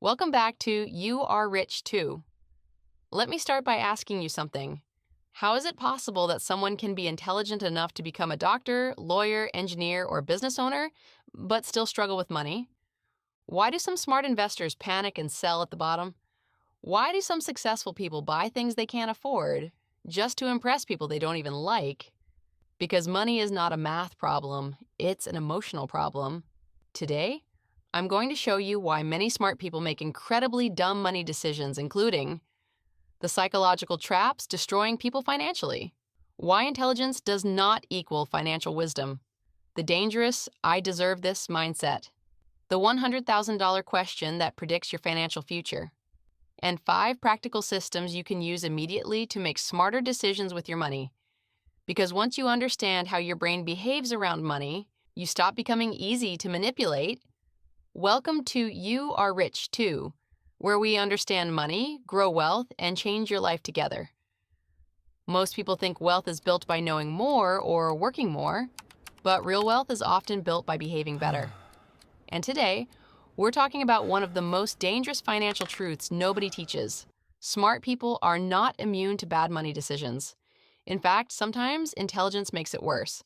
Welcome back to You Are Rich Too. Let me start by asking you something. How is it possible that someone can be intelligent enough to become a doctor, lawyer, engineer, or business owner, but still struggle with money? Why do some smart investors panic and sell at the bottom? Why do some successful people buy things they can't afford just to impress people they don't even like? Because money is not a math problem, it's an emotional problem. Today, I'm going to show you why many smart people make incredibly dumb money decisions, including the psychological traps destroying people financially, why intelligence does not equal financial wisdom, the dangerous "I deserve this" mindset, the $100,000 question that predicts your financial future, and 5 practical systems you can use immediately to make smarter decisions with your money. Because once you understand how your brain behaves around money, you stop becoming easy to manipulate. Welcome to You Are Rich Too, where we understand money, grow wealth, and change your life together. Most people think wealth is built by knowing more or working more, but real wealth is often built by behaving better. And today, we're talking about one of the most dangerous financial truths nobody teaches. Smart people are not immune to bad money decisions. In fact, sometimes intelligence makes it worse.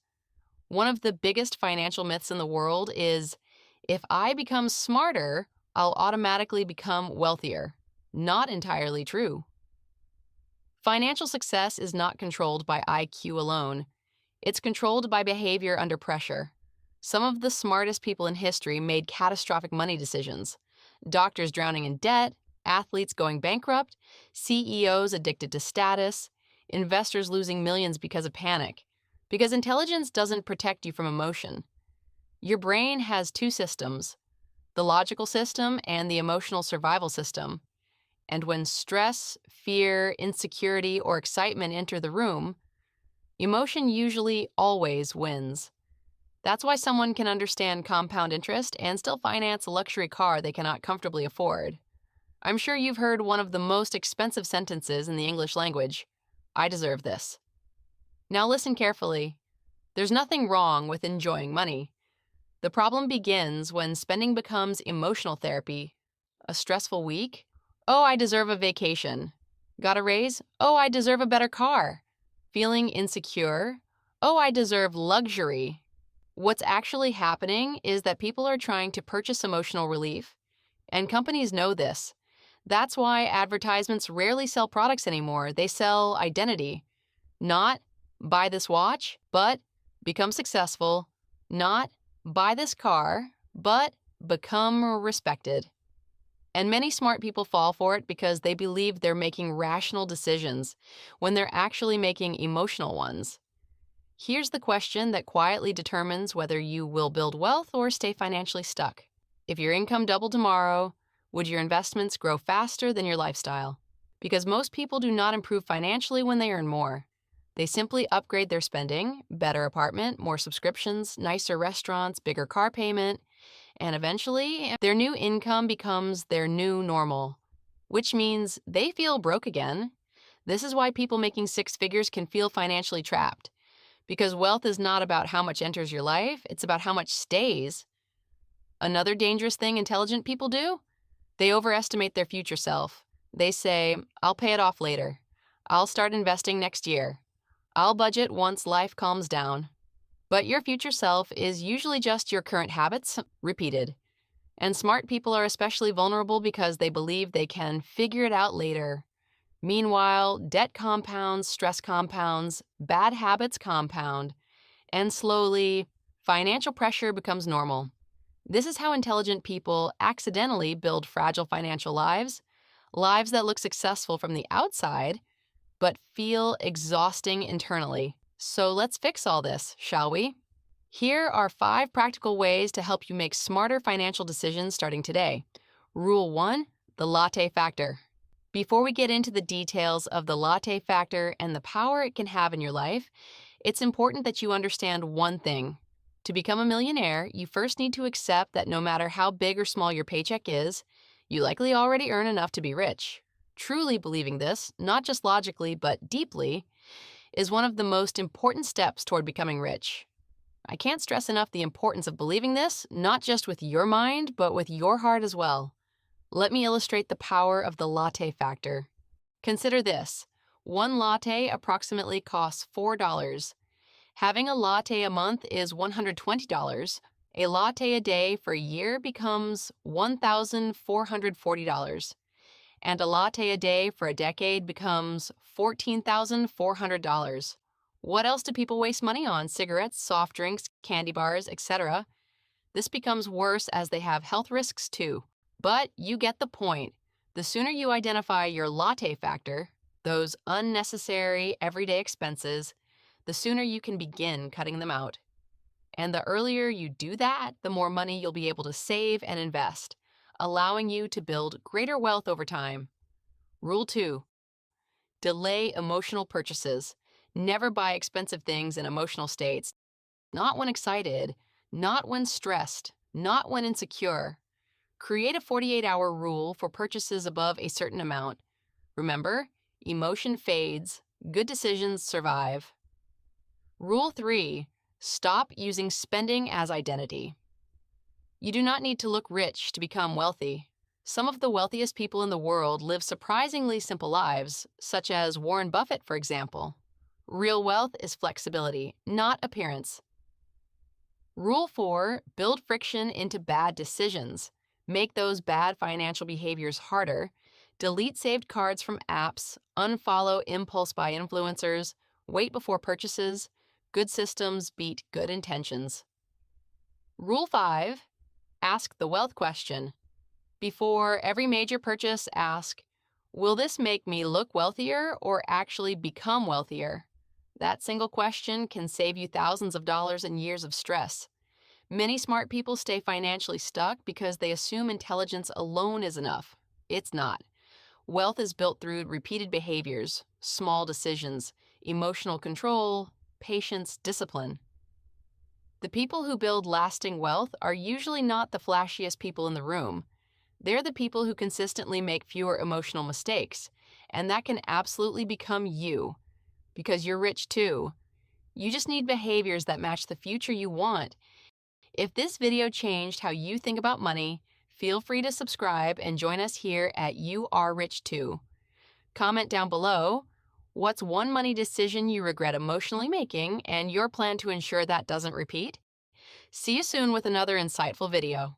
One of the biggest financial myths in the world is, if I become smarter, I'll automatically become wealthier. Not entirely true. Financial success is not controlled by IQ alone. It's controlled by behavior under pressure. Some of the smartest people in history made catastrophic money decisions. Doctors drowning in debt, athletes going bankrupt, CEOs addicted to status, investors losing millions because of panic. Because intelligence doesn't protect you from emotion. Your brain has 2 systems, the logical system and the emotional survival system. And when stress, fear, insecurity, or excitement enter the room, emotion usually always wins. That's why someone can understand compound interest and still finance a luxury car they cannot comfortably afford. I'm sure you've heard one of the most expensive sentences in the English language: I deserve this. Now listen carefully. There's nothing wrong with enjoying money. The problem begins when spending becomes emotional therapy. A stressful week? Oh, I deserve a vacation. Got a raise? Oh, I deserve a better car. Feeling insecure? Oh, I deserve luxury. What's actually happening is that people are trying to purchase emotional relief, and companies know this. That's why advertisements rarely sell products anymore. They sell identity. Not buy this watch, but become successful. Not buy this car, but become respected. And many smart people fall for it because they believe they're making rational decisions when they're actually making emotional ones. Here's the question that quietly determines whether you will build wealth or stay financially stuck. If your income doubled tomorrow, would your investments grow faster than your lifestyle? Because most people do not improve financially when they earn more. They simply upgrade their spending, better apartment, more subscriptions, nicer restaurants, bigger car payment, and eventually their new income becomes their new normal, which means they feel broke again. This is why people making 6 figures can feel financially trapped. Because wealth is not about how much enters your life, it's about how much stays. Another dangerous thing intelligent people do? They overestimate their future self. They say, I'll pay it off later. I'll start investing next year. I'll budget once life calms down. But your future self is usually just your current habits repeated. And smart people are especially vulnerable because they believe they can figure it out later. Meanwhile, debt compounds, stress compounds, bad habits compound, and slowly, financial pressure becomes normal. This is how intelligent people accidentally build fragile financial lives, lives that look successful from the outside, but feel exhausting internally. So let's fix all this, shall we? Here are 5 practical ways to help you make smarter financial decisions starting today. Rule 1, the Latte Factor. Before we get into the details of the Latte Factor and the power it can have in your life, it's important that you understand one thing. To become a millionaire, you first need to accept that no matter how big or small your paycheck is, you likely already earn enough to be rich. Truly believing this, not just logically but deeply, is one of the most important steps toward becoming rich. I can't stress enough the importance of believing this, not just with your mind, but with your heart as well. Let me illustrate the power of the latte factor. Consider this. One latte approximately costs $4. Having a latte a month is $120. A latte a day for a year becomes $1,440. And a latte a day for a decade becomes $14,400. What else do people waste money on? Cigarettes, soft drinks, candy bars, etc. This becomes worse as they have health risks too. But you get the point. The sooner you identify your latte factor, those unnecessary everyday expenses, the sooner you can begin cutting them out. And the earlier you do that, the more money you'll be able to save and invest, allowing you to build greater wealth over time. Rule 2. Delay emotional purchases. Never buy expensive things in emotional states. Not when excited, not when stressed, not when insecure. Create a 48-hour rule for purchases above a certain amount. Remember, emotion fades, good decisions survive. Rule 3. Stop using spending as identity. You do not need to look rich to become wealthy. Some of the wealthiest people in the world live surprisingly simple lives, such as Warren Buffett, for example. Real wealth is flexibility, not appearance. Rule 4. Build friction into bad decisions. Make those bad financial behaviors harder. Delete saved cards from apps, unfollow impulse buy influencers, wait before purchases. Good systems beat good intentions. Rule 5. Ask the wealth question. Before every major purchase, ask, will this make me look wealthier or actually become wealthier? That single question can save you thousands of dollars and years of stress. Many smart people stay financially stuck because they assume intelligence alone is enough. It's not. Wealth is built through repeated behaviors, small decisions, emotional control, patience, discipline. The people who build lasting wealth are usually not the flashiest people in the room. They're the people who consistently make fewer emotional mistakes, and that can absolutely become you, because you're rich too. You just need behaviors that match the future you want. If this video changed how you think about money, feel free to subscribe and join us here at You Are Rich Too. Comment down below, what's one money decision you regret emotionally making and your plan to ensure that doesn't repeat? See you soon with another insightful video.